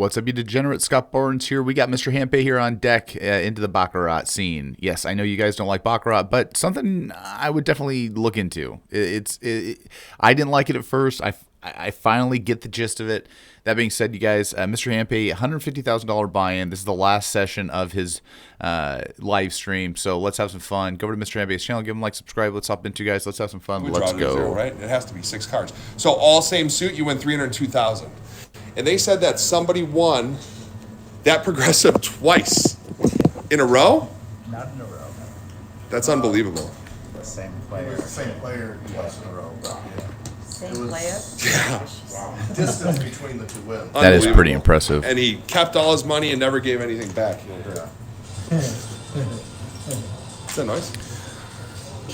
What's up, you degenerate? Scott Barnes here. We got Mr. Hampe here on deck into the Baccarat scene. Yes, I know you guys don't like Baccarat, but something I would definitely look into. I didn't like it at first. I finally get the gist of it. That being said, you guys, Mr. Hampe, $150,000 buy-in. This is the last session of his live stream, so let's have some fun. Go over to Mr. Hampe's channel, give him a like, subscribe. Let's hop into, guys. Let's have some fun. Let's go. Zero, right? It has to be 6 cards. So all same suit, you win $302,000. And they said that somebody won that progressive twice in a row? Not in a row. That's unbelievable. The same player. It was the same player twice in a row. Same player? Yeah. Wow. Distance between the two wins. That is pretty impressive. And he kept all his money and never gave anything back. What's that noise?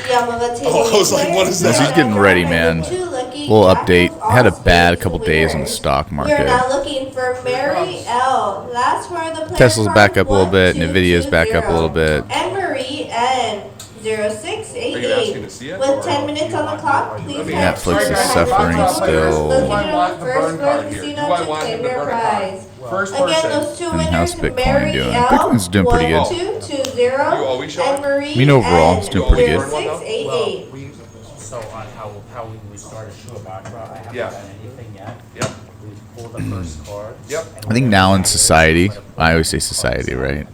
Oh, I was like, what is that? He's getting ready, man. Little update. Had a bad couple days on the stock market. We're now looking for Mary L. Last for the player Tesla's back up a little bit. 1, 2, Nvidia's back up a little bit. And Marie N. 0688. Are you asking to see it, With or- 10 minutes on the clock, please. Netflix is suffering still. Do I want the burn card here? Do I want him to burn a card? First Again, person. those two And winners, how's Bitcoin Mary doing? L. Bitcoin's doing pretty good. 1220 You always show and it? Marie I mean, overall, it's doing pretty good. 0688. So on how we started to a Baccarat, I haven't Yeah. done anything yet. Yep. We pulled the first card. Yep. and I think we now in decided society, to play I always say society, right?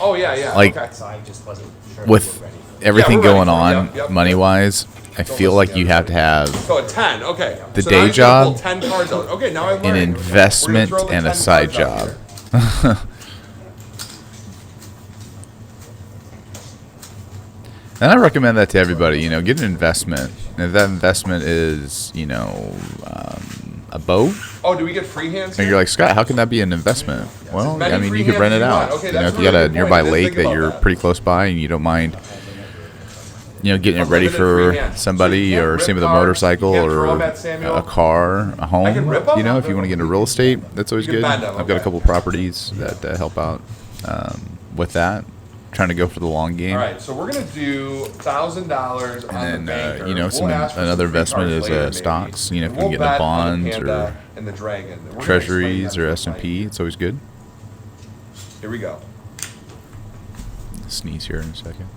Oh, yeah, yeah. Like- okay. So I just wasn't sure With we were ready. everything Yeah, we're going ready for it. on, Yep, yep. money-wise, I feel like you have to have So a 10, okay. The So day now he's gonna job, pull 10 cards out. Okay, now I learned. an investment, We're gonna throw the and a 10 side cards out job. here. And I recommend that to everybody. You know, get an investment. And if that investment is, a boat, Oh, do we get free hands and here? you're like, Scott, how can that be an investment? Well, many I mean, free you could hands rent as it you out. want. Okay, You know, that's if a you got really a good nearby point. I didn't lake think that about you're that. pretty close by and you don't mind, getting it ready Unlimited for free hands. So somebody, you can't or rip same with a cards, motorcycle you can't throw or them at Samuel. a car, a home. I can rip 'em? You know, if you want to get into real estate, that's always You can good. bend 'em, I've got a okay. couple properties that help out with that. Trying to go for the long game. All right, so we're gonna do $1,000 on the And then, banker. you know, We'll some ask for another some free investment cards is later, maybe. stocks. You know, if And you can we'll get into bet on the bonds Panda or and the dragon. We're gonna treasuries explain or that S&P. It's always good. Here we go. Sneeze here in a second.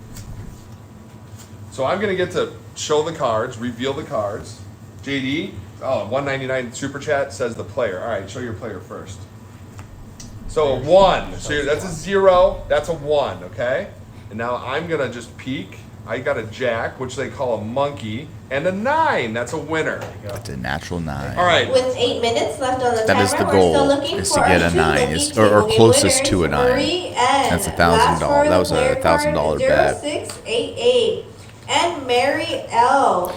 So I'm gonna get to show the cards, reveal the cards. JD, 199 super chat says the player. All right, show your player first. So a 1. So that's a 0. That's a 1. Okay. And now I'm gonna just peek. I got a jack, which they call a monkey, and a 9. That's a winner. That's a natural 9. All right. With 8 minutes left on the timer, That is the we're goal, still looking is for to get our a two 9, lucky is- or table game closest to a winners, 9. Marie N. That's $1,000. Last That was for a the player $1,000 card, bet. 0688. And Mary L.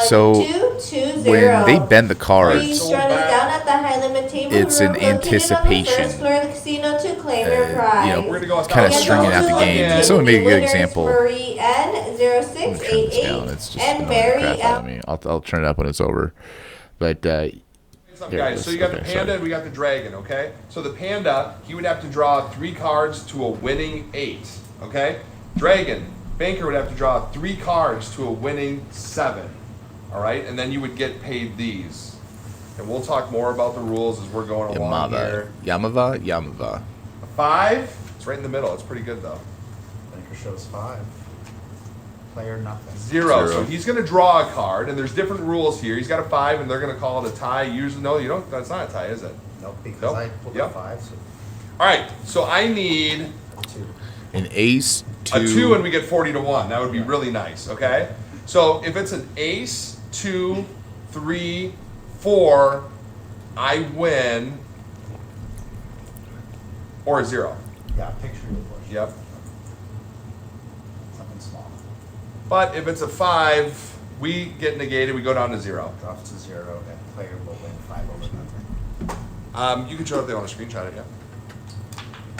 So, 1220. when they bend the Please cards, join us down at the high limit table it's room an located on the anticipation. first floor of the casino to claim your prize. you know, We're gonna go kind of $1,000 stringing out the game. again. Someone made a good Winners, example. Marie N. I'm gonna turn this 0688 down. It's just and annoying the Mary crap out L. of me. I'll turn it up when it's over. But Here it Here, is. So you got the okay, panda sorry. and we got the dragon, okay? So the panda, he would have to draw 3 cards to a winning 8, okay? Dragon, banker would have to draw 3 cards to a winning 7, all right? And then you would get paid these. And we'll talk more about the rules as we're going along here. Yamava. A 5, it's right in the middle. It's pretty good though. Banker shows 5. Player nothing. 0. So Zero. he's going to draw a card, and there's different rules here. He's got a 5, and they're going to call it a tie. Usually, no, you don't. That's not a tie, is it? Nope, because Nope. I pulled Yep. a 5, so All right. So I need 2. An ace, a 2 and we get 40 to 1. That would be really nice, okay? So if it's an ace, 2, 3, 4, I win, or a 0. Yeah, picture your bush. Yep. Something small. But if it's a 5, we get negated, we go down to 0. Drops to 0, and player will win 5 over nothing. You can show it if they want to screenshot it, yeah.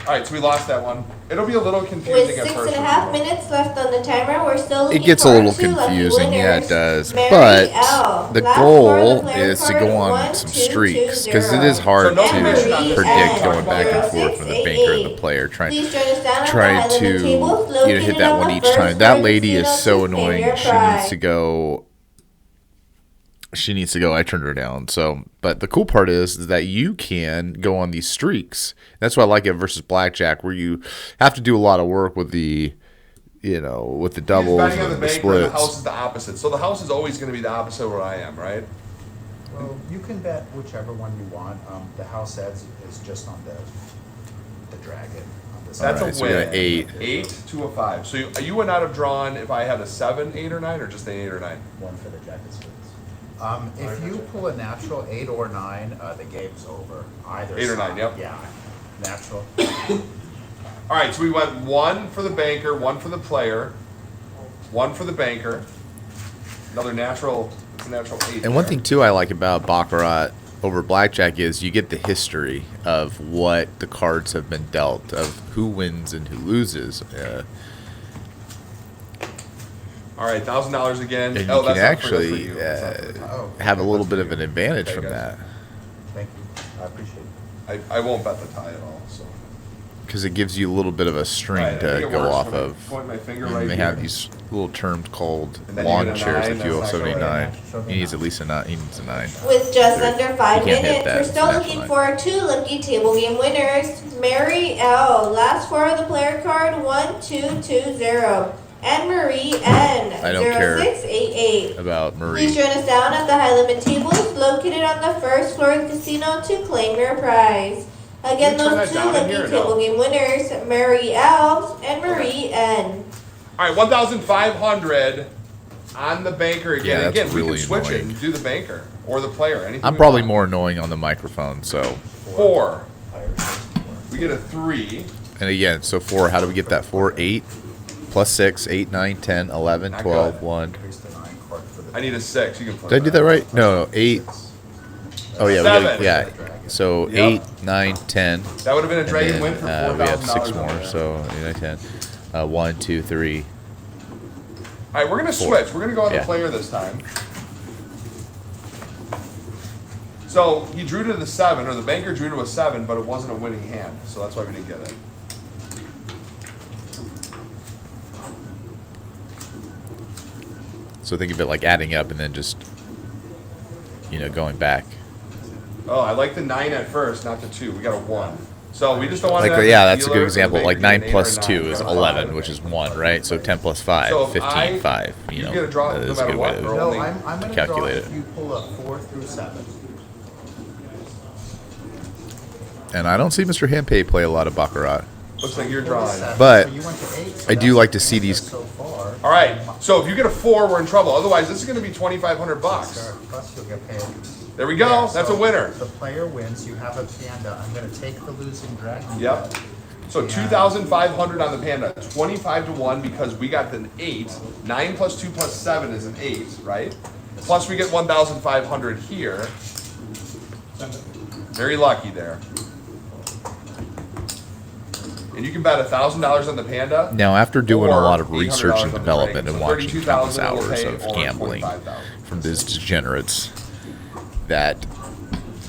All right, so we lost that one. It'll be a little confusing With at first. 6.5 minutes left on the timer, we're still looking it gets for a our little two lucky confusing, yeah, it winners. does. Mary But L. the Last goal for the player is to card, go on 1, some 2, streaks, because it 20. is hard So no to commission on this. predict And going back and Marie forth from the banker and the N. player. Trying Please join us down at the trying high to limit table, hit located that on one the each first time. floor That of the lady is casino so to claim annoying. your She prize. needs to go. she needs to go. I turned her down. So, but the cool part is that you can go on these streaks. That's why I like it versus blackjack, where you have to do a lot of work with the, with the doubles betting on and the the banker, the house splits. is the opposite. So the house is always going to be the opposite of where I am, right? Well, you can bet whichever one you want. The house edge is just on the dragon. On this That's All right, a so we win. got 8. 8 to a 5. So you would not have drawn if I had a 7, 8, or 9, or just an 8 or 9. one for the jack of spades. If you pull a natural 8 or 9, the game's over. Either 8 or 9, side. yep. Yeah, natural. All right, so we went 1 for the banker, 1 for the player, 1 for the banker. Another natural. It's a natural 8. And one there. thing too I like about Baccarat over blackjack is you get the history of what the cards have been dealt, of who wins and who loses. All right, $1,000 again. And Oh, you can that's not for good for actually you. That's not for good. Oh, have a little That's bit for of an you. advantage Okay, from guys. that. Thank you. I appreciate it. I won't bet the tie at all. So. Because it gives you a little bit of a string All right, I to think it go works off when I of. point my finger And right they here. have these little terms called And then you lawn get a chairs 9, if you that's have not gonna 79. work. He needs at least a 9. He needs a 9. With just There- under you 5 can't hit minutes, that. we're It's still natural looking line. for 2 lucky table game winners. Mary L. Last four of the player card 1220. And Marie N. I don't care 0688. about Please Marie. join us down at the high limit tables located on the first floor of the casino to claim your prize. Again, Can we turn those that 2 down in lucky here or table no? game winners, Mary L. and Marie N. All right, 1,500 on the banker again. Yeah, that's Again, we really can switch it annoying. and do the banker or the player. Anything I'm we probably want. more annoying on the microphone. So, 4. Players. We get a 3. and again, so 4. How do we get that 4? 8 plus 6, 8, 9, 10, 11, Not 12, good. 1. Increase the 9 card for the I need a 6. You can flip Did I do that right? No, 8. Oh yeah, we Seven. got yeah. So Yep. 8, 9, 10. That would have been a And dragon then, win for we have $4,000. 6 more. So 8, 9, 10. 1, 2, 3. All right, we're going to 4. switch. We're going to go on Yeah. the player this time. So he drew to the 7, or the banker drew to a 7, but it wasn't a winning hand. So that's why we didn't get it. So think of it like adding up and then just going back. Oh, I like the 9 at first, not the 2. We got a 1. So we just don't want Like to. yeah, that's a good example. Like 9 plus 2 is 11, which is 1, right? So 10 plus 5, So if 15, 5. you get a draw that no is a matter good what, way to or- No, Only I'm going to draw calculate if it. you pull a 4 through 7. And I don't see Mr. Hampay play a lot of Baccarat. Looks like you're drawing. But So you went to 8, so I do that's like to what see you these- did so far. All right. So if you get a 4, we're in trouble. Otherwise, this is going to be $2,500. Plus you'll get paid. There we go. Yeah, That's so a winner. The player wins. You have a panda. I'm going to take the losing dragon. Yep. So 2,500 on the panda, 25 to 1 because we got an 8. 9 plus 2 plus 7 is an 8, right? Plus we get 1,500 here. Very lucky there. And you can bet $1,000 on the panda. Now, after doing a or lot of $800 research and on the development drink. and So watching countless 32,000 we'll hours pay, of or gambling 25,000. from these degenerates, that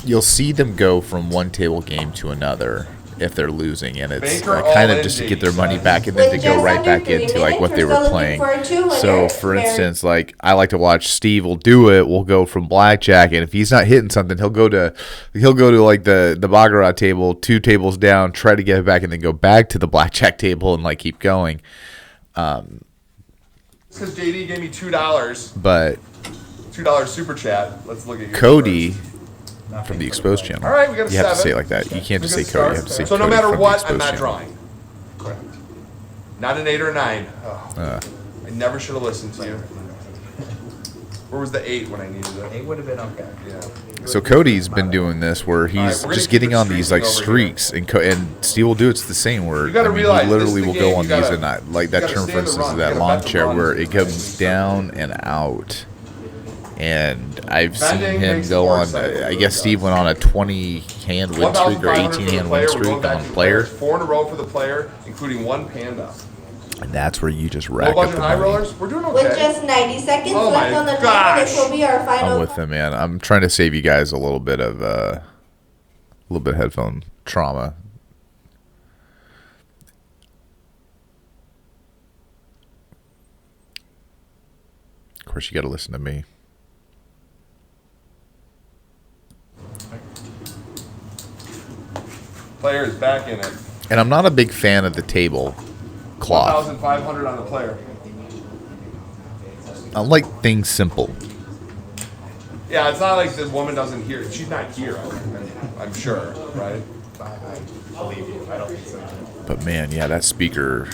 you'll see them go from one table game to another if they're losing, and it's Banker kind all of in, just to JD get their money says. back and then to With go just right under back 3 into like what minutes, they we're were still playing. looking for 2 So, winners. for Mary- instance, like I like to watch Steve will do it. We'll go from blackjack, and if he's not hitting something, he'll go to like the Baccarat table, 2 tables down, try to get it back, and then go back to the blackjack table and like keep going. It's because JD gave me $2, But $2 super chat. Let's look at your Cody first. from the Exposed channel. All right, we got a You have to 7. say it like that. You can't just say Good Cody. You start. have to say So no Cody matter from the what, I'm Exposed not channel. drawing. Correct. Not an 8 or a 9. Oh, I never should have listened to you. Where was the 8 when I needed it? 8 would have been okay. Yeah. So Cody's been doing this where All right, he's we're gonna just keep getting it on these like streaking over here. streaks, and Steve will do it's the same where You gotta I mean, realize he this is literally the will game, go you on gotta- these and not like you that gotta term stay for in the instance run. is You that gotta lawn bet the chair run. where it comes down and out. And I've seen Bending him makes go more on. sense. I guess Steve went on a 20-hand win streak or 1,500 for 18-hand the win player. We're streak going back on to the player, players. 4 in a row for the player, including 1 panda. and that's where you just Low rack up budget the high money. rollers, we're doing With okay. just 90 seconds Oh left my on the timer, gosh. this will be our final. I'm with him, man. I'm trying to save you guys a little bit of headphone trauma. Of course, you got to listen to me. Player is back in it. And I'm not a big fan of the table cloth. 1,500 on the player. I like things simple. Yeah, it's not like the woman doesn't hear. She's not here, I'm sure, right? I believe you. I don't think so. But man, yeah, that speaker,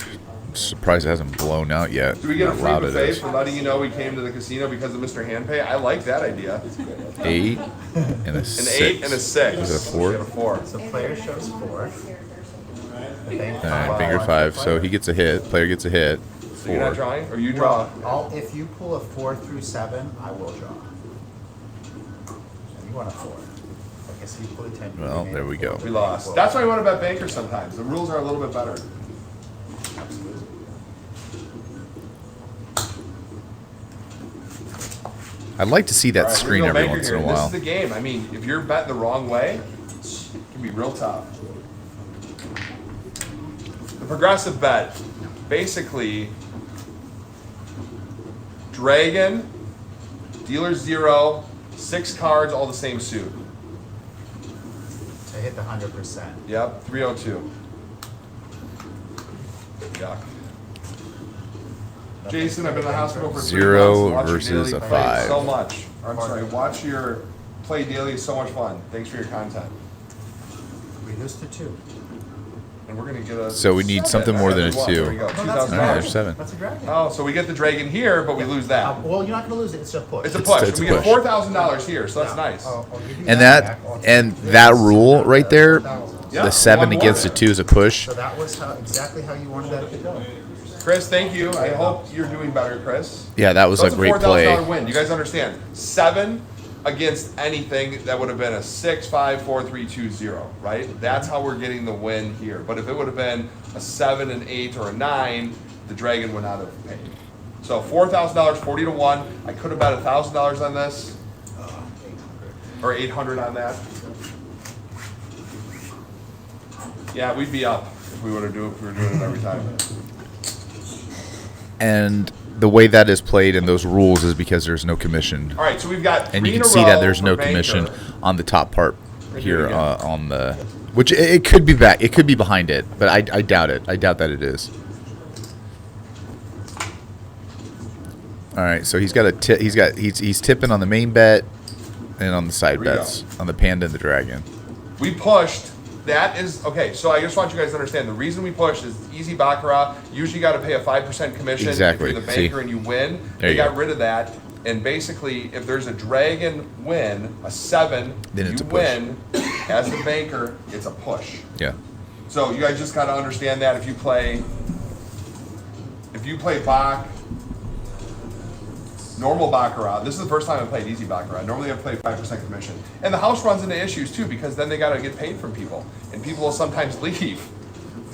I'm surprised it hasn't blown out yet. Do we get a How free loud it buffet is. for letting you know we came to the casino because of Mr. Handpay? I like that idea. 8 and a An 6. 8 and a 6. Is it a We 4? get a 4. So player shows 4. Alright, finger 5. So he gets a hit. Player gets a hit. So you're not 4. drawing, or you draw? If you pull a 4 through 7, I will draw. And you want a 4. I guess if you pull a 10. you Well, may there have we four. go. We lost. That's why I want to bet bankers sometimes. The rules are a little bit better. Absolutely. I'd like to see that All right, screen we're gonna every banker once here. in a while. This is the game. I mean, if you're betting the wrong way, it can be real tough. The progressive bet, basically, Dragon, dealer 0, 6 cards, all the same suit. To hit the 100%. Yep, 302. Yuck. Jason, I've been in the hospital for 3 0 months. Watch your versus daily a play 5. So much. I'm sorry. Watch your play daily. Is so much fun. Thanks for your content. Reduce to 2. And we're gonna get a. So we need 7. something more than a There 2. we go. No, that's a Alright, $2,000. there's 7. That's a dragon. Oh, so we get the dragon here, but we lose that. Well, you're not going to lose it. It's a push. It's a push. it's a We get push. $4,000 here, so that's nice. You do And back. that rule right there, Yeah, the 7 one against the more. 2 is a push. So that was exactly how you wanted that to go. Chris, thank you. I hope you're doing better, Chris. Yeah, that was So a it's great $4,000 play. win. You guys understand? 7 against anything that would have been a 6, 5, 4, 3, 2, 0, right? That's how we're getting the win here. But if it would have been a 7, an 8, or a 9, the dragon would not have paid. So $4,000, 40 to 1. I could have bet $1,000 on this, or 800 on that. Yeah, we'd be up if we were doing it every time. And the way that is played in those rules is because there's no commission. All right, so we've got And you three can in a see that row there's for no Banker. commission on the top part Right here here again. on the, which it could be back, it could be behind it, but I doubt it. I doubt that it is. All right, so he's got a he's tipping on the main bet and on the side we bets on the panda and the dragon. We pushed. That is okay. So I just want you guys to understand the reason we pushed is easy baccarat. Usually, you got to pay a 5% commission. Exactly. If you're the See? banker and you win, There they you got go. rid of that. And basically, if there's a dragon win, a 7, Then it's you a push. win as the banker. It's a push. Yeah. So you guys just gotta understand that if you play Bach, normal Baccarat, this is the first time I played easy Baccarat. Normally I play 5% commission. And the house runs into issues too because then they gotta get paid from people. And people will sometimes leave.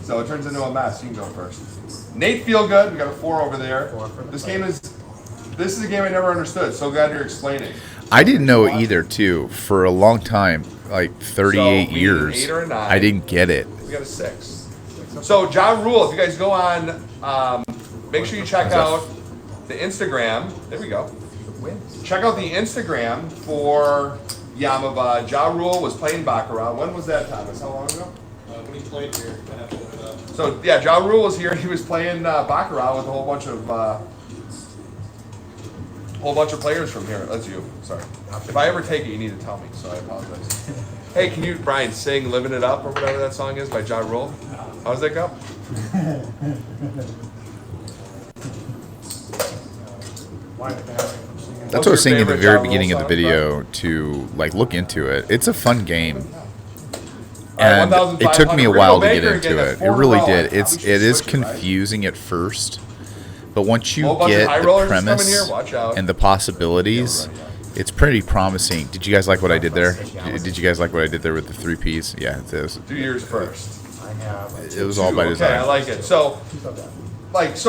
So it turns into a mess. You can go first. Nate Feelgood, we got a 4 over there. 4 for the This player. is a game I never understood. So glad you're explaining. I didn't know either too for a long time, like 38 So, we years. need an 8 or a 9. I didn't get it. We got a 6. So Ja Rule, if you guys go on, make sure you check out the Instagram. There we go. Wins. Check out the Instagram for Yamava. Ja Rule was playing Baccarat. When was that, Thomas? How long ago? When he played here, I have to look it up. So yeah, Ja Rule was here. He was playing Baccarat with a whole bunch of players from here. That's you. Sorry. If I ever take it, you need to tell me. So I apologize. Hey, can you, Brian, sing "Living It Up" or whatever that song is by Ja Rule? How does that go? That's what I your was saying in the favorite very Ja Rule beginning of the song, video to like look into it. It's a fun game. All right, And it took me a 1,500. while to Rico get Baker into again, it. that's It 4 really in a row. did. We It should is switch it, right? confusing at first, but once you Whole bunch of get high the rollers coming premise here, watch out. and the possibilities, it's pretty promising. Did you guys like what I did there? Did you guys like what I did there with the 3 Ps? Yeah, it is. Do yours first. I have. It was all by Okay, I design. like it. So,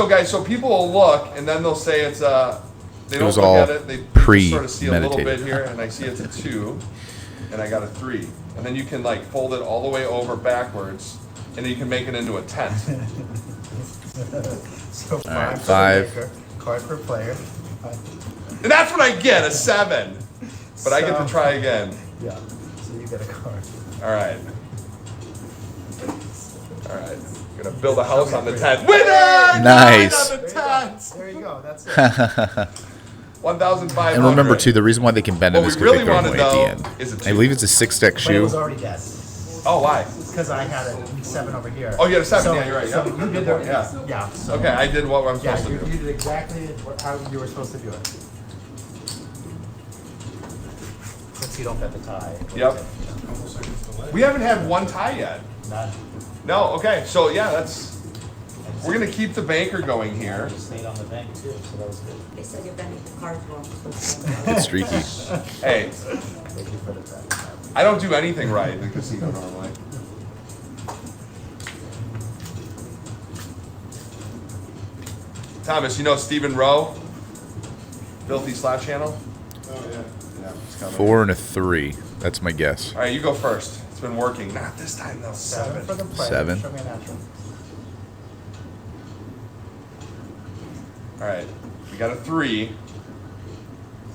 guys, so people will look and then they'll say it's a. They It don't was look all at it. They just sort of see a little bit premeditated. here, and I see it's a 2, and I got a 3, and then you can like fold it all the way over backwards, and then you can make it into a tent. So 5 right, for the 5. maker, card per player. And that's what I get, a 7. But I get to try again. Yeah. So you get a card. All right. All right. Gonna build a house on the 10. Winner! Nice. On the 10. There you go, that's it. 1,500. And remember too, the reason why they can bend it What is we because really they throw them wanted, away at the though, end. is a I two. believe it's a 6-deck But it shoe. was already dead. Oh, why? Because I had a 7 over here. Oh, you had a 7. So- Yeah, you're right. So Yeah. you did Yeah. the, yeah. So, Okay, I did what I'm yeah, supposed you to do. did exactly how you were supposed to do it. Since you don't bet the tie. Yep. We haven't had one tie yet. None. No, okay. So, yeah, that's. We're going to keep the banker going here. You stayed on the bank too, so that was good. They said you're bending the cards wrong. It's streaky. Hey, Thank you for the bet. I don't do anything right in the casino normally. Thomas, you know Stephen Rowe? Filthy Slap Channel? Oh, yeah. Yeah, it's coming. 4 and a 3. That's my guess. All right, you go first. It's been working. Not this time, though. 7 for the player. 7. Show me a natural. All right, we got a 3.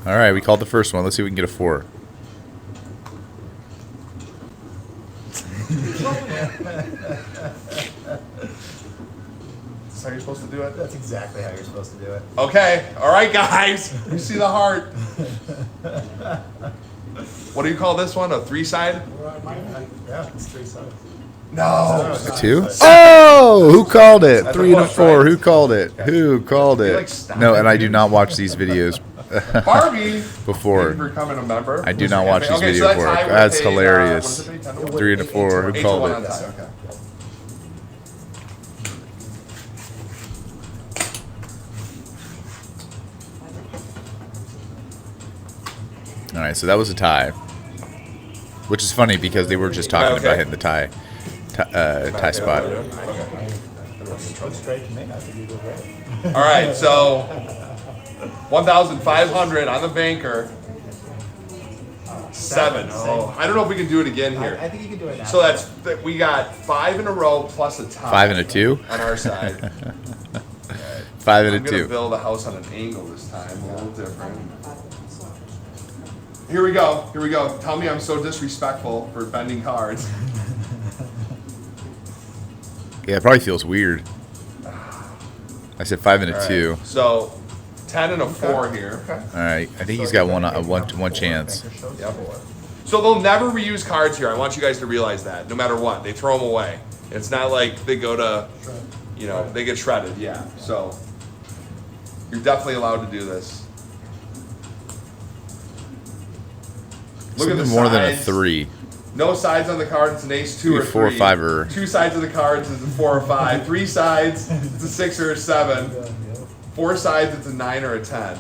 All right, we called the first one. Let's see if we can get a 4. Is this how you're supposed to do it? That's exactly how you're supposed to do it. Okay, all right, guys. You see the heart. What do you call this one? A 3-side? Yeah, it's 3 sides. No. A 2? Oh, who called it? That's 3 and a close, 4. right? Who called it? Who called You it? like stop No, it, and I do dude. not watch these videos Barbie. before. Thank you for becoming a member. I do not watch these Okay, so videos that before. tie would That's pay, hilarious. what does it pay, 10 to 1? 3 and a 4. Who 8 to called 1 it? on tie, okay. All right, so that was a tie, which is funny because they were just talking Okay. about hitting the tie spot. Looks great to me. I think you did great. All right, so 1,500 on the banker. 7. Oh, I don't know if we can do it again I here. think you can do it now. So we got 5 in a row plus a tie. 5 and a 2. on our side. 5 and I'm a gonna 2. build a house on an angle this time, a little different. Here we go. Here we go. Tell me I'm so disrespectful for bending cards. Yeah, it probably feels weird. I said 5 and a All right, 2. So 10 and a 4 here. Okay. All right, I think he's got one chance. Yep. So they'll never reuse cards here. I want you guys to realize that. No matter what, they throw them away. It's not like they go to, you know, they get shredded. Yeah. So you're definitely allowed to do this. Look at the Something more than a sides. 3. No sides on the card. It's an ace, 2 or 3. 4 or 5 or- 2 sides of the cards is a 4 or 5. 3 sides, it's a 6 or a 7. 4 sides, it's a 9 or a 10.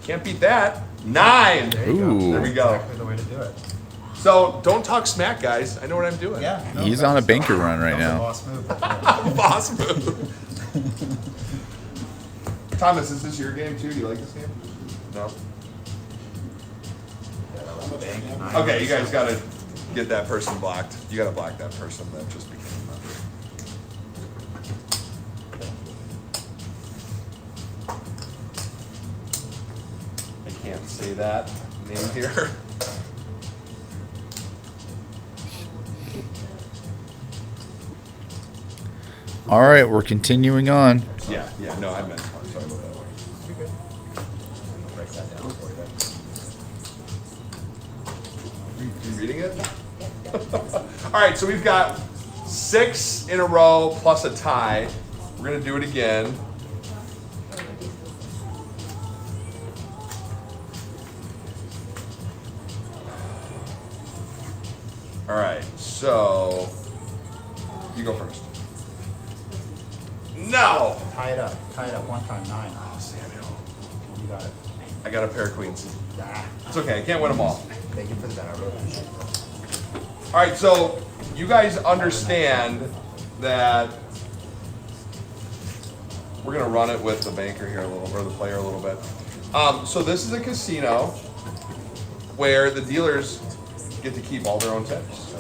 Can't beat that. 9. There you go. Ooh. There we That's go. exactly the way to do it. So don't talk smack, guys. I know what I'm doing. Yeah. no, He's that on a was- banker run right that now. was a boss move. Boss move. Thomas, is this your game too? Do you like this game? No. Okay, you guys gotta get that person blocked. You gotta block that person that just became a member. I can't say that name here. All right, we're continuing on. Yeah, no, I meant one. Sorry about that. You're good. I'll break that down for you. You reading it? All right, so we've got 6 in a row plus a tie. We're gonna do it again. All right, so you go first. No. Tie it up. Tie it up one time. 9. Oh, Samuel. You got it. I got a pair of queens. Ah, It's okay. I can't win them all. thank you for the bet. I really appreciate it. All right, so you guys understand that we're gonna run it with the banker here a little, or the player a little bit. So this is a casino where the dealers get to keep all their own tips.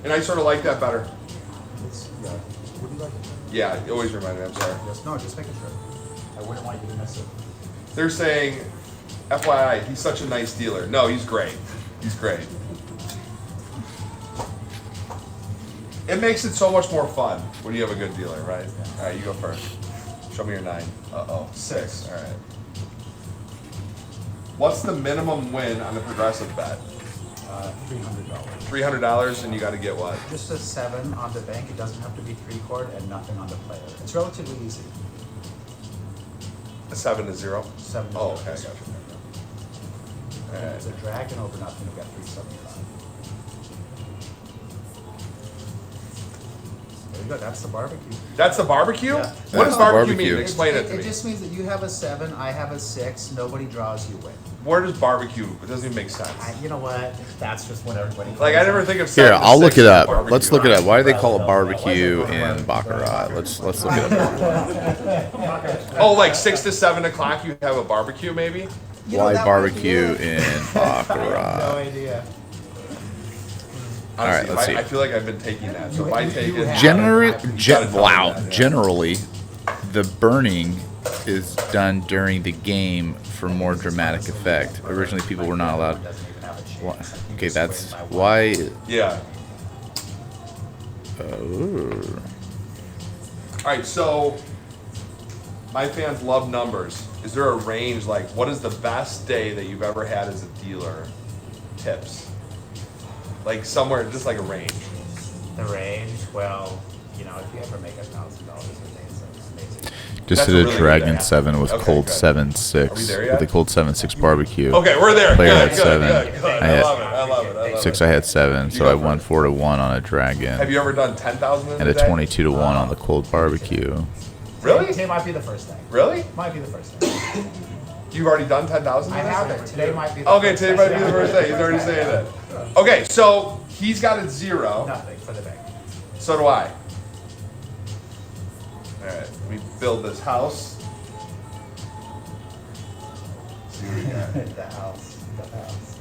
And I sort of like that better. Yeah. Would you like it? Yeah, it always remind me. I'm sorry. Yes. No, just making sure. I wouldn't want you to miss it. They're saying, FYI, he's such a nice dealer. No, he's great. He's great. It makes it so much more fun when you have a good dealer, right? All right, you go first. Show me your 9. Uh-oh, 6. All right. What's the minimum win on the progressive bet? $300. $300, and you got to get what? Just a 7 on the bank. It doesn't have to be 3-chord, and nothing on the player. It's relatively easy. A 7 to 0? 7. Oh, okay, I got you. All And right. it's a dragon over nothing. You got 375. There you go. That's the barbecue. That's the barbecue? Yeah. What That's does the barbecue barbecue. mean? Explain it to It me. just means that you have a 7, I have a 6. Nobody draws, you win. Where does barbecue? It doesn't even make sense. You know what? That's just what everybody. Like, I calls never it. think of Here, 7 to I'll look 6 it as up. barbecue. Let's look it up. Why do they call it barbecue in Baccarat? Let's look it up. Oh, like 6 to 7 o'clock you have a barbecue maybe? You know, Why that might be barbecue it. in I have no Baccarat? idea. Honestly, let's see. I feel like I've been taking that. So if I take you it, have- Generally, the burning is done during the game for more dramatic effect. Originally, people were not allowed. Doesn't even have a chance. Why- I think Okay, you that's swing by one. why. yeah. Oh. All right, so my fans love numbers. Is there a range? Like, what is the best day that you've ever had as a dealer? Tips. Like somewhere, just like a range. The range, well, you know, if you ever make $1,000 a day, it's amazing. Just That's did a a really good Dragon day. 7 with Okay, cold good. 7-6 Are we there with yet? the cold 7-6 barbecue. Okay, we're there. Player Good, had good, 7. good, good. I I had love it. I love it. I love 6. it. I had 7, You so go I won first. 4 to 1 on a Have Dragon you ever done 10,000 in and a a day? 22 to 1 on the cold barbecue. Really? Today might be the first day. Really? Might be the first day. You've already done 10,000? I haven't. Today might be the Okay, first today day. might be the first day. He's already saying that. Okay, so he's got a 0. Nothing for the bank. So do I. All right, we build this house. See what we got. The house. The house.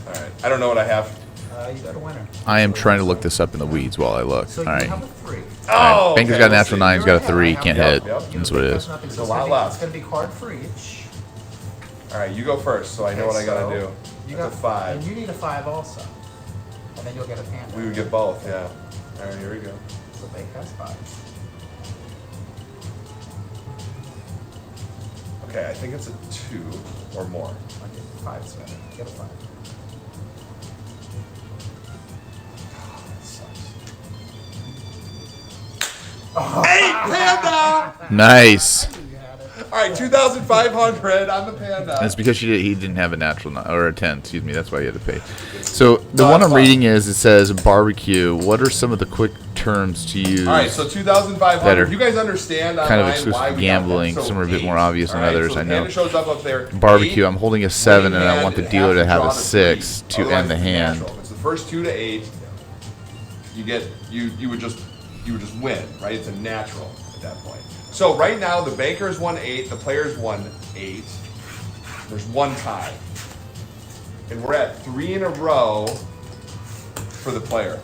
All right, I don't know what I have. You got a winner. I am trying to look this up in the weeds while I look. So All you right. have a 3. Oh, Banker's okay, got a let's natural see. 9. He's got a You're ahead. 3. I Can't have- hit. Yep. That's what it is. Nothing. There's So a it's lot gonna be- left. It's going to be card for each. All right, you go first, so I know what I gotta do. You That's a got 5. And you need a 5 also. And then you'll get a panda. We would get both, yeah. All right, here we go. So bank has 5. Okay, I think it's a 2 or more. Okay, 5's better. Get a 5. That sucks. 8 panda! Nice. All right, 2,500 on the panda. That's because he didn't have a natural 9, or a 10. Excuse me. That's why he had to pay. So the No, one that's I'm fine. reading is it says barbecue. What are some of the quick terms to use? All right, so 2,500. That are You guys understand kind of online exclusive why we got gambling. that? So Some are a bit more 8. obvious than All right, others, so I the know. panda shows up there. Barbecue. 8, I'm holding a 7, and I winning want the hand, dealer it to has have draw a to 6 3. to Otherwise, end the it's hand. natural. If it's the first 2 to 8. You would just win, right? It's a natural at that point. So right now the banker's won 8, the player's won 8. There's 1 tie, and we're at 3 in a row for the player.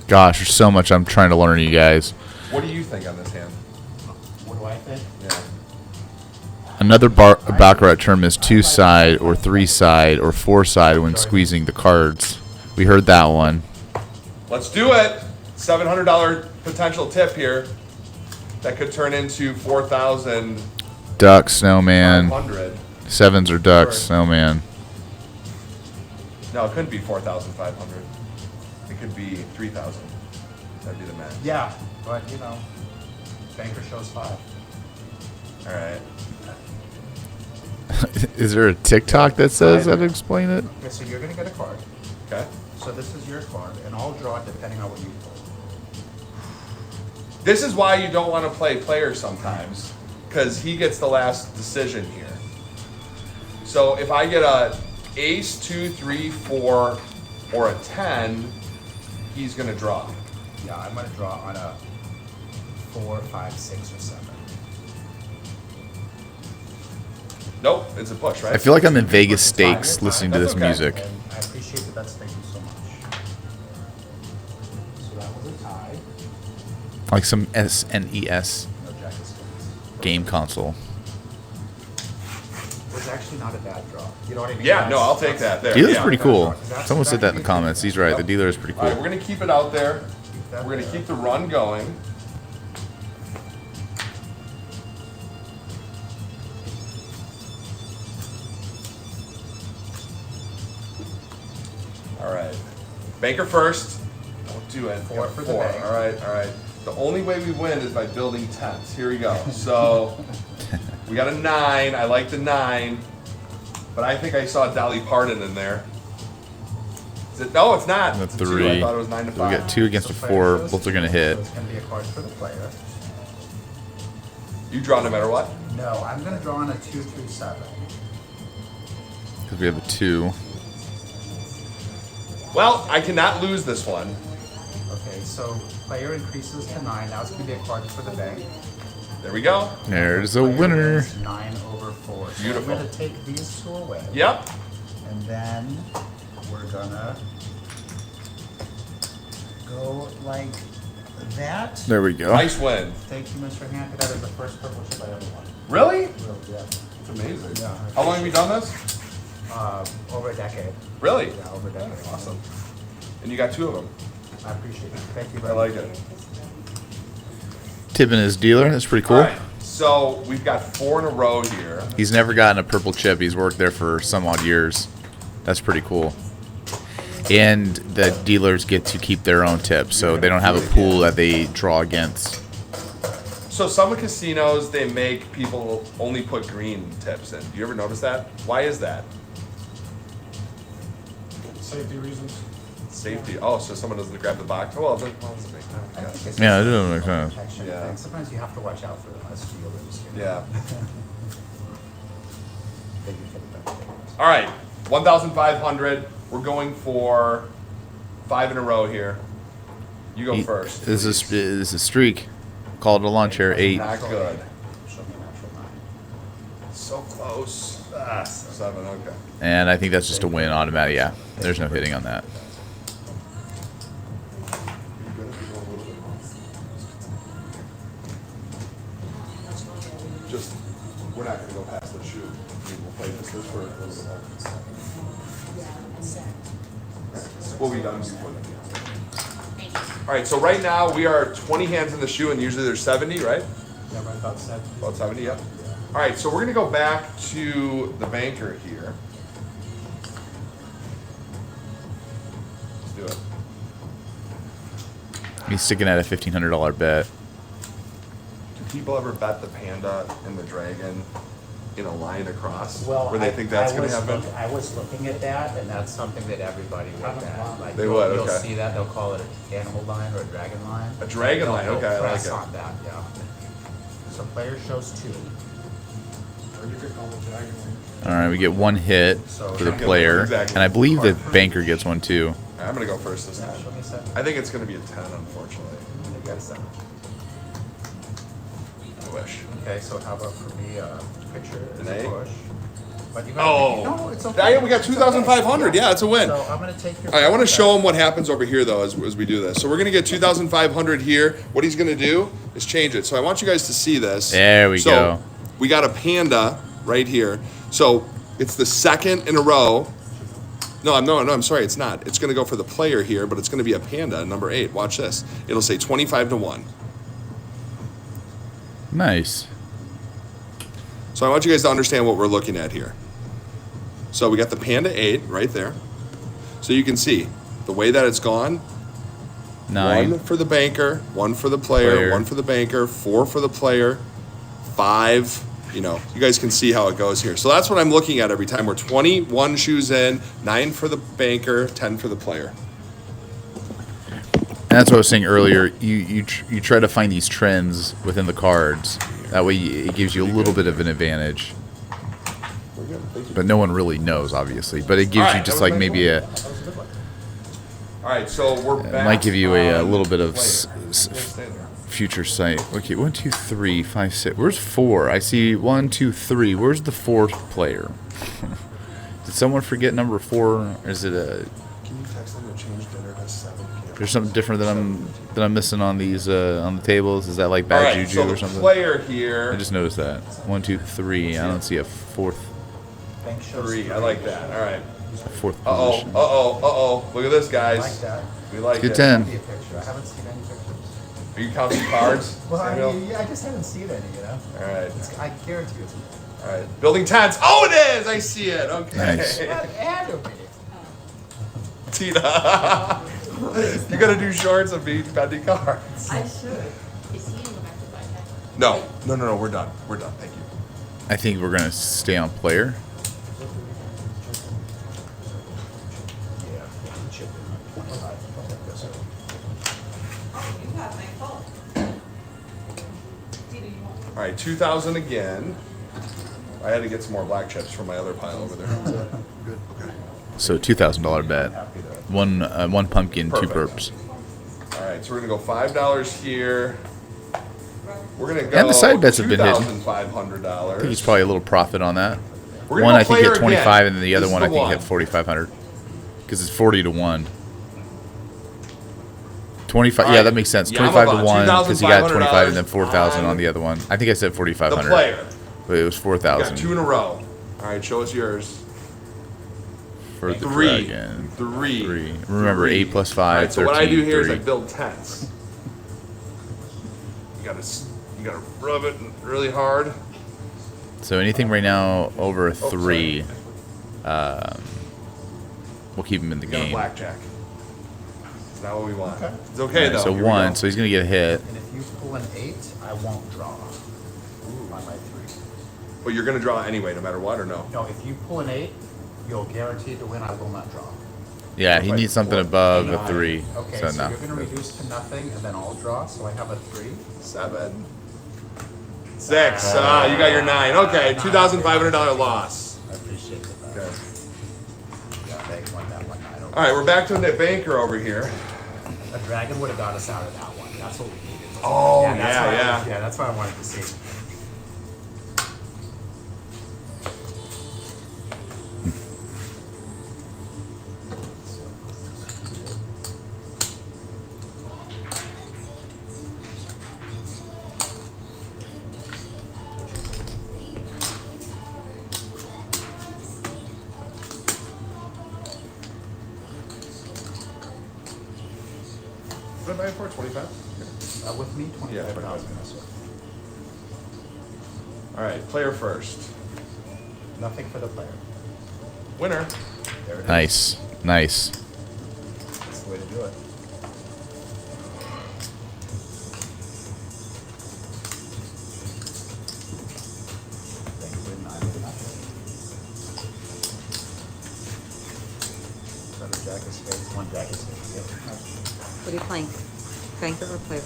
Gosh, there's so much I'm trying to learn, you guys. What do you think on this hand? What do I think? Yeah. Another Baccarat term is 2-side or 3-side or 4-side when squeezing the cards. We heard that one. Let's do it. $700 potential tip here. That could turn into 4,500. Duck, snowman. 7s or ducks, snowman. No, it couldn't be 4,500. It could be 3,000. That'd be the max. Yeah, but you know, banker shows 5. All right. Is there a TikTok that says that to explain it? Okay, so you're gonna get a card. Okay. So this is your card, and I'll draw it depending on what you pull. This is why you don't want to play player sometimes, because he gets the last decision here. So if I get a ace, 2, 3, 4, or a 10, he's gonna draw. Yeah, I'm gonna draw on a 4, 5, 6, or 7. Nope, it's a push, right? I feel like I'm in Vegas It's fine, Stakes it's fine. listening to That's this okay. music. And I appreciate the bets. Thank you so much. side. Like some SNES No jack of spades. game console. It was actually not a bad draw. You know what I mean? Yeah, no, I'll take that there. Dealer's Yeah. pretty cool. That's Someone said that in the exactly- comments. He's right. The dealer is pretty All right, cool. we're gonna keep it out there. Keep that We're gonna there. keep the run going. All right, banker first. Don't do it. Four Got for the bank. All right, all right. The only way we win is by building tens. Here we go. So we got a 9. I like the 9, but I think I saw Dolly Parton in there. Is it? No, it's not. The It's a 2. I 3. thought it was 9 to So we 5. got 2 against a So 4. player Both are going to shows hit. So it's going to be a card for the player. You draw no matter what. No, I'm going to draw on a 2 through 7. Because we have a 2. Well, I cannot lose this one. Okay, so player increases to 9. Now it's going to be a card for the bank. There we go. There's a Player winner. wins 9 over 4. So Beautiful. I'm going to take these 2 away. Yep. And then we're gonna go like that. There we go. Nice win. Thank you, Mr. Hampton. That is the first purple chip I ever won. Really? Really, yeah. It's amazing. Yeah, I How long have you done this? Over a decade. Really? Yeah, over a decade. Awesome. And you got 2 of them. I appreciate it. Thank you I very like much. it. Tipping his dealer. That's pretty cool. All right. So we've got 4 in a row here. He's never gotten a purple chip. He's worked there for some odd years. That's pretty cool. And the dealers get to keep their own tips, so they don't have a pool that they draw against. So some casinos, they make people only put green tips in. Do you ever notice that? Why is that? Safety reasons. Safety. Oh, so someone doesn't grab the box. Oh, well, then, well, that's a big I think it's Yeah, it just doesn't make sense. protection Yeah. thing. Sometimes you have to watch out for them as dealers. You know? Yeah. Thank you for the benefit. All right, 1,500. We're going for 5 in a row here. You go first. This is a streak. Called a lunch here. 8. Not good. Show me a natural 9. So close. Ah, 7. Okay. And I think that's just a win automatic. Yeah, there's no hitting on that. Just, we're not gonna go past the shoot. I mean, we'll play this for a little bit more. We'll be done before then. All right, so right now we are 20 hands in the shoe, and usually there's 70, right? Yeah, right about 7. About 70, yep. All right, so we're gonna go back to the banker here. Let's do it. He's sticking at a $1,500 bet. Do people ever bet the panda and the dragon in a line across? Well, where they think that's gonna happen? I was looking at that, and that's something that everybody would bet. Like, They you'll- would, You'll okay. see that, they'll call it an animal line or a dragon line. A dragon They'll- line, they'll okay, I like press it. on that, yeah. So player shows 2. Or you could call it dragon. All right, we get 1 hit for the player, Exactly. and I believe the banker gets 1 too. All right, I'm gonna go first this Yeah, time. show me 7. I think it's gonna be a 10, unfortunately. I got 7. I wish. Okay, so how about for me, picture is An a A? push. But you Oh, gotta, no, it's okay. we got It's okay. 2,500. Yeah, it's a win. So I'm gonna take your. All right, I want to push show back. him what happens over here, though, as we do this. So we're going to get 2,500 here. What he's going to do is change it. So I want you guys to see this. There we So go. we got a panda right here. So it's the second in a row. No, I'm sorry, it's not. It's going to go for the player here, but it's going to be a panda, number 8. Watch this. It'll say 25 to 1. Nice. So I want you guys to understand what we're looking at here. So we got the panda 8 right there. So you can see the way that it's gone. 9. 1 for the banker, 1 for the player, 1 for the banker, 4 for the player, 5. You know, you guys can see how it goes here. So that's what I'm looking at every time. We're 21 shoes in, 9 for the banker, 10 for the player. And that's what I was saying earlier. You try to find these trends within the cards. That way it gives you a little bit of an advantage. We're good. Thank you. But no one really knows, obviously. But it gives All you right, just that was like my maybe one. a That was a good one. All right, so we're back. it might give you a on little bit of player. Stay there. future sight. Okay, 1, 2, 3, 5, 6. Where's 4? I see 1, 2, 3. Where's the 4th player? Did someone forget number 4? Or is it a? Can you text them to change dinner to 7? There's something different that I'm missing on these on the tables. Is that like All bad right, juju so or the something? player here. I just noticed that. 1, 2, 3. I don't see a fourth Bank shows 3. I like that. All right. fourth Uh oh. position. Look at this, I like guys. that. We like Good it. 10. Be a picture. I haven't seen any pictures. Are you counting cards, Well, Samuel? I just haven't seen any, you know? All right. I guarantee it's All right. Building tents. Oh, it is. I see it. Okay. Nice. add a minute. Tina. You gotta do shorts of me spending cards. I should. Is he gonna go back to Baccarat? No. We're done. We're done. Thank you. I think we're gonna stay on player. Yeah, chip in 25. Yes, sir. Oh, you got my phone. All right. 2,000 again. I had to get some more black chips from my other pile over there. Good, okay. So $2,000 bet. Happy to. One pumpkin, Perfect. 2 perps. All right. So we're gonna go $5 here. We're gonna go. And the side bets have been hitting. $2,500. I think he's probably a little profit on that. We're gonna One go I think hit player 25, again. and then the other This is one the I think one. hit 4,500. Because it's 40 to 1. 25. All Yeah, right. that makes sense. Yamava, 25 to 1 because he got 25 and then $2,500 4,000 on on the other one. I think I said The 4,500. player. But it was We got 2 4,000 in a row. All right. Show us yours. for the 3. dragon. 3. 3. Remember, 3. 8 plus 5, All right, so what I 13, do here is 3. I build tents. You gotta rub it really hard. So anything right now over a Oh, 3, we'll keep him in the You got a game. blackjack. It's not what we want. Okay. It's okay Alright, though. so Here we 1, go. so he's going to get a hit. And if you pull an 8, I won't draw. On my 3. But you're gonna draw anyway, no matter what, or no? No, if you pull an 8, you're guaranteed to win. I will not draw. Yeah, he Like needs something 4, above a 9. 3. Okay, So so no. you're going to reduce to nothing, and then I'll draw. So I have a 3. 7. 6. You got your 9. Okay, $2,500 loss. I appreciate it. Okay. Yeah, they won that one. I don't. All right, we're back to the banker over here. A dragon would have got us out of that one. That's what we needed. Oh, that's yeah, what I yeah. was- yeah, that's what I wanted to see. What did I buy it for? 25? With me, Yeah, 25,000. All right, player first. Nothing for the player. Winner. There it is. Nice. Nice. That's the way to do it. Thank you, win 9 to nothing. Is that a jack of spades? 1 jack of spades. Yep. What are you playing? Banker or player?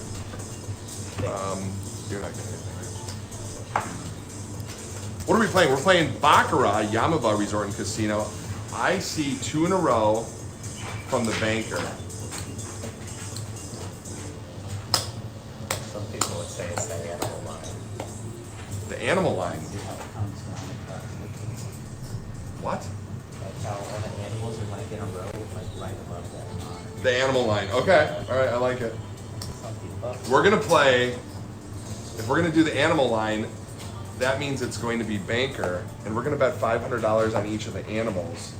You're not getting anything, right? What are we playing? We're playing Baccarat, Yamava Resort and Casino. I see 2 in a row from the banker. Some people would say it's the animal line. The animal line. See how it comes down the cut. What? Like how all the animals are like in a row, like right above that line. The animal line. Okay. All right. I like it. Some people. We're gonna play. If we're gonna do the animal line, that means it's going to be banker, and we're gonna bet $500 on each of the animals,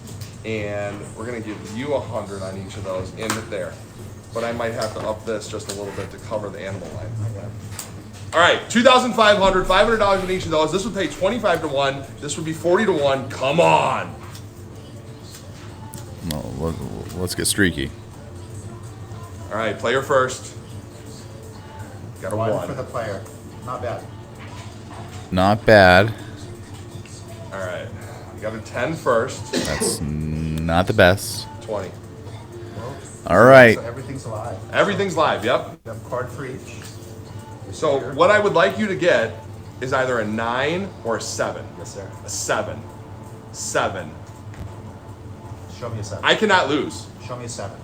and we're gonna give you 100 on each of those in there. But I might have to up this just a little bit to cover the animal line. All right, 2,500, $500 on each of those. This would pay 25 to 1. This would be 40 to 1. Come on. Well, let's get streaky. All right, player first. Got a 1 for the 1. player. Not bad. Not bad. All right, you got a 10 first. That's not the best. 20. All right. So everything's live. Everything's live. Yep. You have a card for each. So what I would like you to get is either a 9 or a 7. Yes, sir. A 7. 7. Show me a 7. I cannot lose. Show me a 7.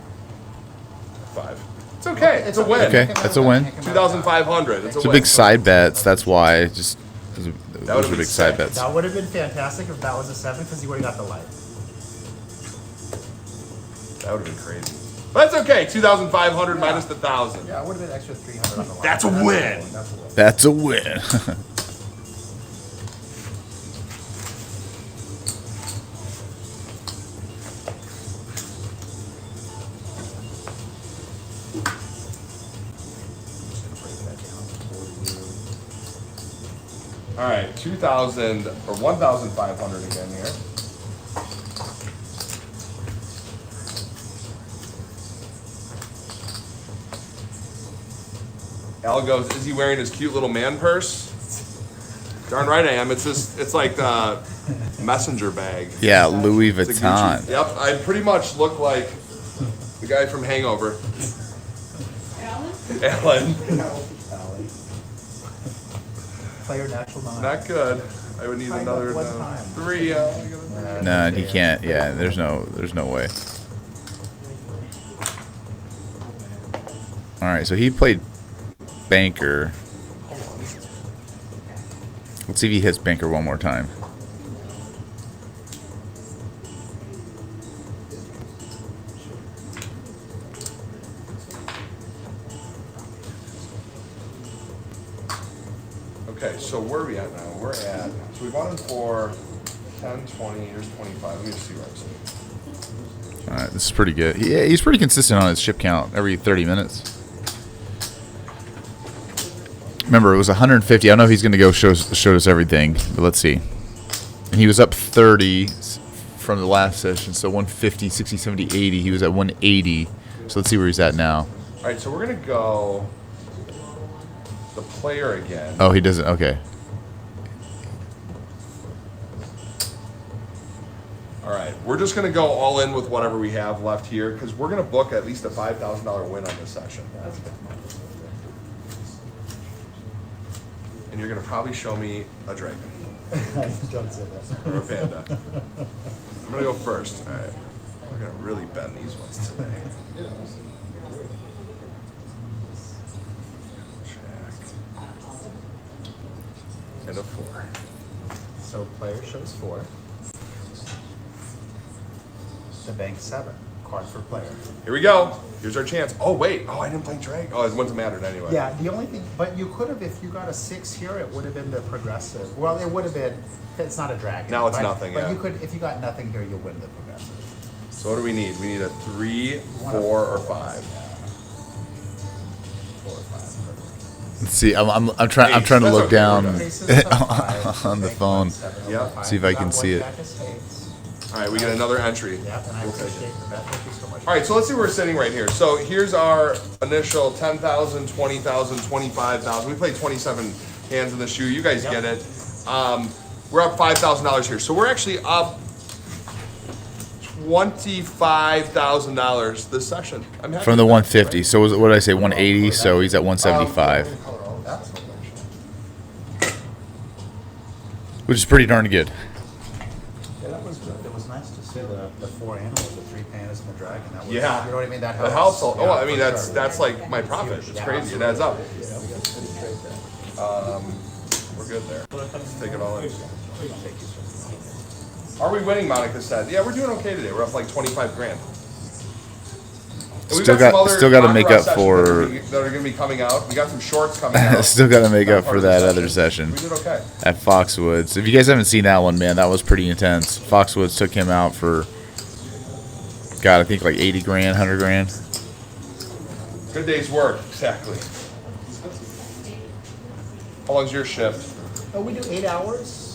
5. It's okay. It's a win. Okay, that's a win. 2,500. It's a It's a win. big side bets. That's why. Just those would've are been big side sick. bets. That would have been fantastic if that was a 7 because you would have got the light. That would have been crazy. But that's okay. 2,500 minus the 1,000. Yeah, it would have been extra 300 on the line. That's a win. That's a win. That's a win. All right, 2,000 or 1,500 again here. Al goes, is he wearing his cute little man purse? Darn right I am. It's this. It's like the messenger bag. Yeah, Louis It's a Vuitton. Gucci. Yep, I pretty much look like the guy from Hangover, Alan? Alan. Allie. Player natural nine. Not good. I would need I got another one time. 3. No, he can't. Yeah, there's no way. All right, so he played banker. Let's see if he hits banker one more time. Okay, so where are we at now? We're at, so we bought him for 10, 20, here's 25. Let me just see where I'm sitting. All right, this is pretty good. He's pretty consistent on his ship count every 30 minutes. Remember, it was 150. I don't know if he's going to go show us everything, but let's see. And he was up 30 from the last session, so 150, 60, 70, 80. He was at 180. So let's see where he's at now. All right, so we're going to go the player again. Oh, he doesn't. Okay. All right, we're just going to go all in with whatever we have left here because we're going to book at least a $5,000 win on this session. And you're going to probably show me a dragon Don't say that. or a panda. I'm going to go first. All right, we're going to really bend these ones today. Check. And a 4. So player shows 4. The bank 7. Card for player. Here we go. Here's our chance. Oh, wait. Oh, I didn't play drag. Oh, it wouldn't have mattered anyway. Yeah, the only thing, but you could have, if you got a 6 here, it would have been the progressive. Well, it would have been, it's not a dragon. Now it's but- nothing, But yeah. you could, if you got nothing here, you'll win the progressive. So what do we need? We need a 3, 4, or 5. 4 or 5. Let's see. I'm trying. I'm Ace, trying to that's look okay, down we're done. Aces of 5, on the bank phone. 7 Yep. over 5. See if I You can got see one it. jack of spades. All right, we get another entry. Yeah, and I We'll take appreciate it. the bet. Thank you so much. All right, so let's see where we're sitting right here. So here's our initial 10,000, 20,000, 25,000. We played 27 hands in the shoe. You guys Yep. get it. We're up $5,000 here. So we're actually up $25,000 this session. I'm happy From the with that. 150. So what did I say? 180. So he's at 175, which is pretty darn good. Yeah, that was good. It was nice to see the 4 animals, the 3 pandas and the dragon. That was, Yeah. you know what I mean? That That helps. helps. Oh, Yeah, I mean, for that's sure. like my profit. It's Yeah, crazy. It adds up. absolutely. We're good there. Let's take it all in. Are we winning, Monica said? Yeah, we're doing okay today. We're up like 25 grand. And we've Still some got- other still gotta Baccarat make up sessions for- that are going to be coming out. We got some shorts coming out. Still got to make Not up part for of the that other session We did okay. at Foxwoods. If you guys haven't seen that one, man, that was pretty intense. Foxwoods took him out for, God, I think like 80 grand, 100 grand. Good day's work. Exactly. How long's your shift? Oh, we do 8 hours?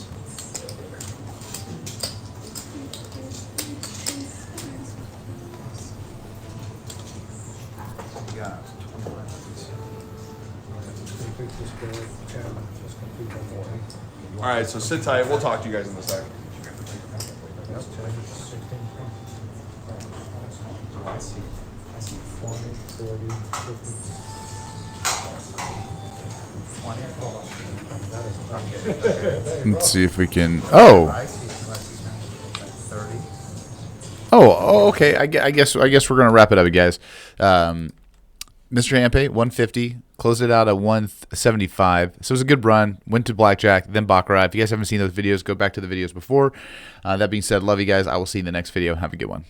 Yeah. Complete this bid, 10, just complete the 40. All right, so sit tight. We'll talk to you guys in a second. Yep, 10, 16, I see 20, 40, 50. 20. That is Okay. Let's see if we can. Oh, I see, unless he's like 30. oh, okay. I guess we're gonna wrap it up, guys. Mr. Hampe, 150, closed it out at 175. So it was a good run. Went to blackjack, then baccarat. If you guys haven't seen those videos, go back to the videos before. That being said, love you guys. I will see you in the next video. Have a good one.